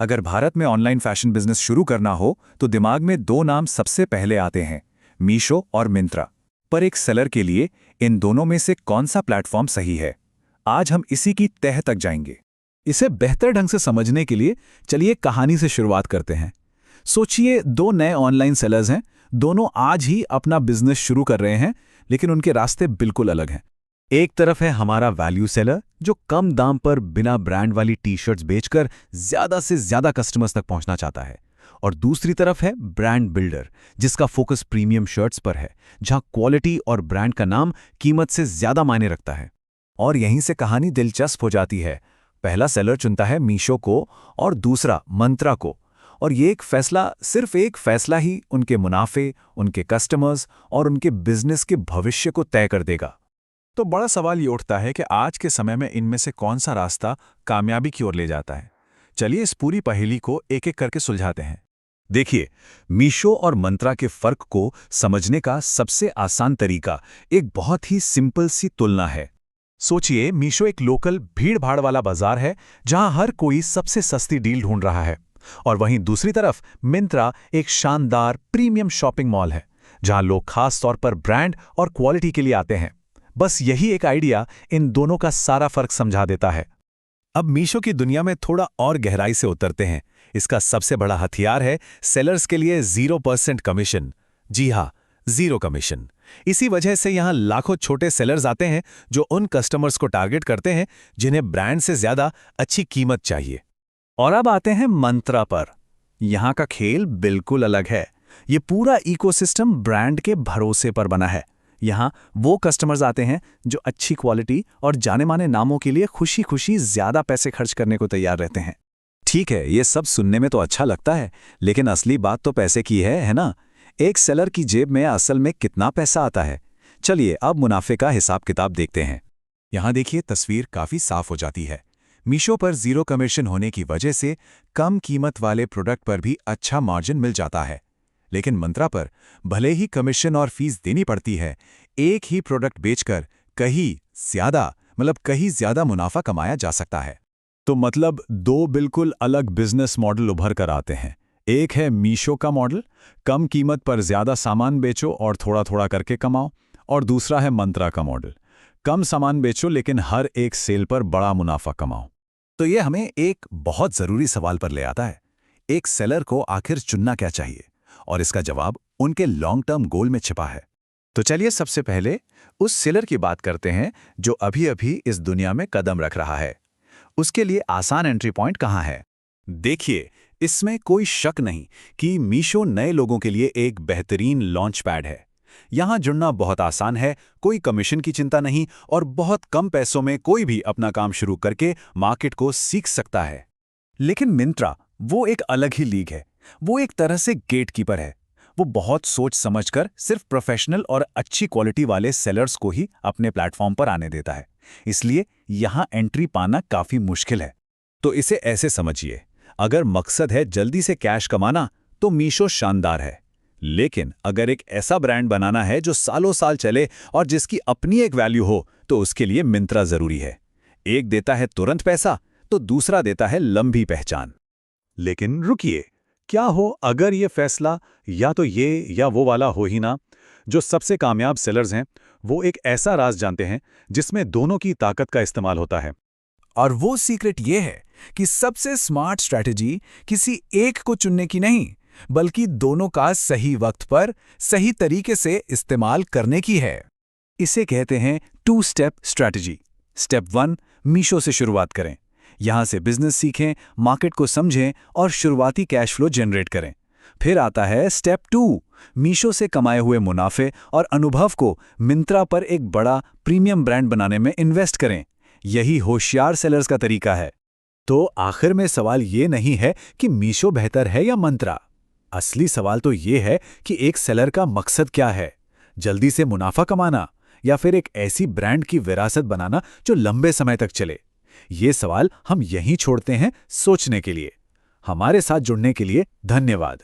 अगर भारत में online fashion business शुरू करना हो तो दिमाग में दो नाम सबसे पहले आते हैं, मीशो और मिंत्रा। पर एक सेलर के लिए इन दोनों में से कौन सा प्लेटफॉर्म सही है? आज हम इसी की तह तक जाएंगे। इसे बेहतर ढंग से समझने के लिए चलिए कहानी से शुरुआत करते हैं। सोचिए, दो नए ऑनलाइन सेलर्स हैं। दोनों आज ही अपना बिजनेस शुरू कर रहे हैं, लेकिन उनके रास्ते बिल्कुल अलग हैं। एक तरफ है हमारा वैल्यू सेलर, जो कम दाम पर बिना ब्रांड वाली टी शर्ट्स बेचकर ज्यादा से ज्यादा कस्टमर्स तक पहुंचना चाहता है। और दूसरी तरफ है ब्रांड बिल्डर, जिसका फोकस प्रीमियम शर्ट्स पर है, जहां क्वालिटी और ब्रांड का नाम कीमत से ज्यादा मायने रखता है। और यहीं से कहानी दिलचस्प हो जाती है। पहला सेलर चुनता है मीशो को और दूसरा मंत्रा को। और ये सिर्फ एक फैसला ही उनके मुनाफे, उनके कस्टमर्स और उनके बिजनेस के भविष्य को तय कर देगा। तो बड़ा सवाल ये उठता है कि आज के समय में इनमें से कौन सा रास्ता कामयाबी की ओर ले जाता है। चलिए इस पूरी पहेली को एक एक करके सुलझाते हैं। देखिए, मीशो और मंत्रा के फर्क को समझने का सबसे आसान तरीका एक बहुत ही सिंपल सी तुलना है। सोचिए, मीशो एक लोकल भीड़-भाड़ वाला बाजार है, जहां हर कोई सबसे सस्ती डील ढूंढ रहा है। और वहीं दूसरी तरफ मिंत्रा एक शानदार प्रीमियम शॉपिंग मॉल है, जहां लोग खास तौर पर ब्रांड और क्वालिटी के लिए आते हैं। बस यही एक आइडिया इन दोनों का सारा फर्क समझा देता है। अब मीशो की दुनिया में थोड़ा और गहराई से उतरते हैं। इसका सबसे बड़ा हथियार है सेलर्स के लिए 0% कमीशन। जी हाँ, 0 कमीशन। इसी वजह से यहाँ लाखों छोटे सेलर्स आते हैं जो उन कस्टमर्स को टारगेट करते हैं जिन्हें ब्रांड से ज्यादा अच्छी कीमत चाहिए। और अब आते हैं मंत्रा पर। यहाँ का खेल बिल्कुल अलग है। ये पूरा इकोसिस्टम ब्रांड के भरोसे पर बना है। यहाँ वो कस्टमर्स आते हैं जो अच्छी क्वालिटी और जाने माने नामों के लिए खुशी खुशी ज्यादा पैसे खर्च करने को तैयार रहते हैं। ठीक है, ये सब सुनने में तो अच्छा लगता है, लेकिन असली बात तो पैसे की है ना? एक सेलर की जेब में असल में कितना पैसा आता है? चलिए अब मुनाफे का हिसाब किताब देखते हैं। यहाँ देखिए, तस्वीर काफी साफ हो जाती है। मीशो पर 0 कमीशन होने की वजह से कम कीमत वाले प्रोडक्ट पर भी अच्छा मार्जिन मिल जाता है। लेकिन मंत्रा पर भले ही कमीशन और फीस देनी पड़ती है, एक ही प्रोडक्ट बेचकर कहीं ज्यादा मुनाफा कमाया जा सकता है। तो मतलब दो बिल्कुल अलग बिजनेस मॉडल उभर कर आते हैं। एक है मीशो का मॉडल, कम कीमत पर ज्यादा सामान बेचो और थोड़ा थोड़ा करके कमाओ। और दूसरा है मंत्रा का मॉडल, कम सामान बेचो लेकिन हर एक सेल पर बड़ा मुनाफा कमाओ। तो ये हमें एक बहुत जरूरी सवाल पर ले आता है, एक सेलर को आखिर चुनना क्या चाहिए? और इसका जवाब उनके लॉन्ग टर्म गोल में छिपा है। तो चलिए सबसे पहले उस सेलर की बात करते हैं जो अभी अभी इस दुनिया में कदम रख रहा है। उसके लिए आसान एंट्री पॉइंट कहाँ है? देखिए, इसमें कोई शक नहीं कि मीशो नए लोगों के लिए एक बेहतरीन लॉन्च पैड है। यहाँ जुड़ना बहुत आसान है, कोई कमीशन की चिंता नहीं और बहुत कम पैसों में कोई भी अपना काम शुरू करके मार्केट को सीख सकता है। लेकिन मिंत्रा वो एक अलग ही लीग है। वो एक तरह से गेटकीपर है। वो बहुत सोच समझकर सिर्फ प्रोफेशनल और अच्छी क्वालिटी वाले सेलर्स को ही अपने प्लेटफॉर्म पर आने देता है। इसलिए यहाँ एंट्री पाना काफी मुश्किल है। तो इसे ऐसे समझिए, अगर मकसद है जल्दी से कैश कमाना तो मीशो शानदार है। लेकिन अगर एक ऐसा ब्रांड बनाना है जो सालों साल चले और जिसकी अपनी एक वैल्यू हो, तो उसके लिए मिंत्रा जरूरी है। एक देता है तुरंत पैसा तो दूसरा देता है लंबी पहचान। लेकिन रुकिए, क्या हो अगर ये फैसला या तो ये या वो वाला हो ही ना? जो सबसे कामयाब सेलर्स हैं वो एक ऐसा राज जानते हैं जिसमें दोनों की ताकत का इस्तेमाल होता है। और वो सीक्रेट ये है कि सबसे स्मार्ट स्ट्रैटेजी किसी एक को चुनने की नहीं, बल्कि दोनों का सही वक्त पर सही तरीके से इस्तेमाल करने की है। इसे कहते हैं 2 स्टेप स्ट्रैटेजी। स्टेप 1, मीशो से शुरुआत करें। यहाँ से बिजनेस सीखें, मार्केट को समझें और शुरुआती कैश फ्लो जनरेट करें। फिर आता है स्टेप 2, मीशो से कमाए हुए मुनाफे और अनुभव को मिंत्रा पर एक बड़ा प्रीमियम ब्रांड बनाने में इन्वेस्ट करें। यही होशियार सेलर्स का तरीका है। तो आखिर में सवाल ये नहीं है कि मीशो बेहतर है या मंत्रा। असली सवाल तो ये है कि एक सेलर का मकसद क्या है, जल्दी से मुनाफा कमाना या फिर एक ऐसी ब्रांड की विरासत बनाना जो लंबे समय तक चले। ये सवाल हम यहीं छोड़ते हैं सोचने के लिए। हमारे साथ जुड़ने के लिए धन्यवाद।